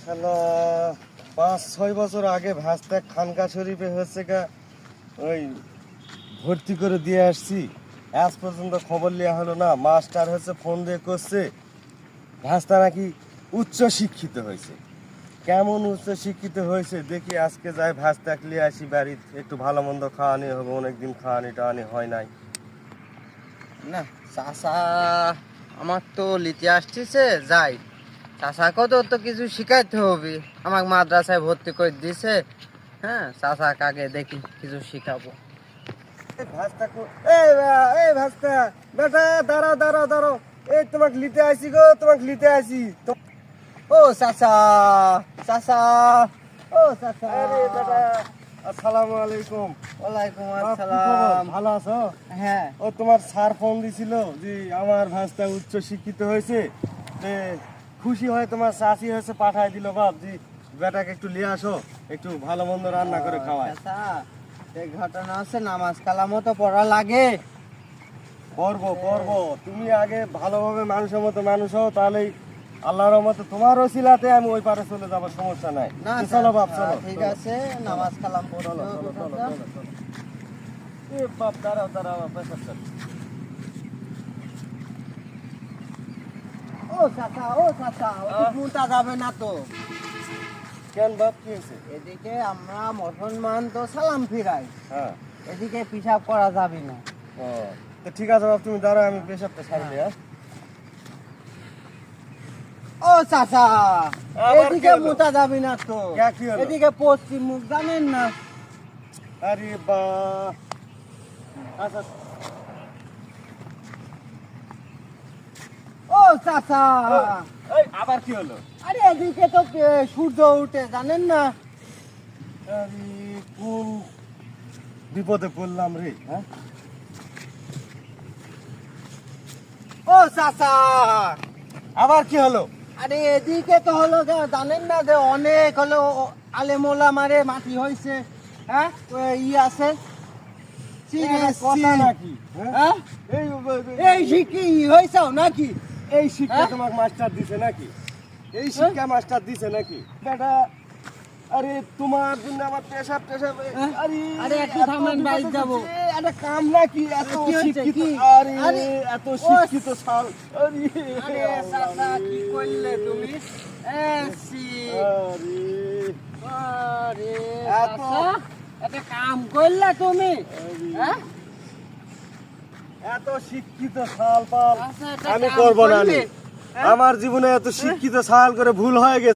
শালা 5-6 বছর আগে ভাস্তা খানকা শরীফে হচ্ছে গা ওই ভর্তি করে দিয়ে আসছি। আজ পর্যন্ত খবর নেওয়া হলো না। মাস্টার হচ্ছে ফোন দিয়ে করছে ভাস্তা নাকি উচ্চ শিক্ষিত হয়েছে। কেমন উচ্চ শিক্ষিত হয়েছে দেখি, আজকে যাই ভাস্তাক নিয়ে আসি বাড়িতে, একটু ভালো মন্দ খাওয়ানি হবে। অনেকদিন খাওয়ানি টাওয়ানি হয় নাই। না চাষা আমার তো লিতে আসতেছে, যাই চাষাকেও তো কিছু শিখাইতে হবে। আমাকে মাদ্রাসায় ভর্তি করে দিছে। হ্যাঁ, চাষাকে আগে দেখি কিছু শিখাবো। ভাস্তা এই ভাস্তা বেটা, দাঁড়াও দাঁড়াও দাঁড়াও, এই তোমাকে নিতে আসি গো, তোমাকে নিতে আসি। ও চাষা, চাষা, ও চাষা। আরে বেটা, আসসালামু আলাইকুম। ওয়ালাইকুম কি খবর? আসসালাম। ভালো আছো? হ্যাঁ, ও তোমার স্যার ফোন দিছিল যে আমার ভাস্তা উচ্চ শিক্ষিত হয়েছে, তে খুশি হয় তোমার চাষি হয়েছে, পাঠায় দিল বাপ জি বেটাকে একটু নিয়ে আসো, একটু ভালো মন্দ রান্না করে খাওয়ায়। চাষা এই ঘটনা আছে, নামাজ কালামও তো পড়া লাগে। করবো করবো, তুমি আগে ভালোভাবে মানুষের মতো মানুষ হও, তাহলেই আল্লাহর মতো তোমার ওসিলাতে আমি ওই পারে চলে যাবো, সমস্যা নাই। না চলো বাপ চলো। ঠিক আছে, নামাজ কালাম পড়ো। চলো চলো চলো চলো চলো। এ বাপ দাঁড়াও দাঁড়াও, পেছার চল। ও চাচা মুটা যাবে না তো। কেন বাপ, কি হয়েছে? এদিকে আমরা মুসলমান তো সালাম ফিরাই, হ্যাঁ, এদিকে পিসাব করা যাবে না। ও তো ঠিক আছে বাপ, তুমি দাঁড়াও, আমি পেশাবটা সারি দিই। হ্যাঁ, ও চাচা আবার এদিকে কি হলো? মুটা যাবে না তো। কি হলো? এদিকে পশ্চিম মুখ জানেন না। আরে বা, আচ্ছা ও চাচা, এই আবার কি হলো? আরে এদিকে তো সূর্য উঠে জানেন না। আরে কোন বিপদে পড়লাম রে। হ্যাঁ, ও চাচা, আবার কি হলো? আরে এদিকে তো হলো জানেন না যে অনেক হলো আলেমোলা মারে মাটি হয়েছে। হ্যাঁ, ই আছে কথা নাকি? হ্যাঁ, এই এই শিখি হয়েছে নাকি? এই শিক্ষা হ্যাঁ? তোমাকে মাস্টার দিছে নাকি? এই শিক্ষা মাস্টার দিছে নাকি? বেটা, আরে তোমার জন্য আমার পেশাব টেশাব, হ্যাঁ? আরে একটু এত থামেন, বিপদে বাইরে যাবো। পড়ছি, আরে কাম নাকি এত কি হয়েছে, শিক্ষিত? কি? আরে আরে, এত শিক্ষিত সাল, আরে আরে চাচা কি করলে তুমি? এসি আরে আরে এত- চাচা একটা কাম করলে তুমি? হ্যাঁ, এত শিক্ষিত সাল পাল চাচা, একটা আমি কাম করব না। করলে? হ্যাঁ? আমার জীবনে এত শিক্ষিত সাল করে ভুল হয়ে গেছে।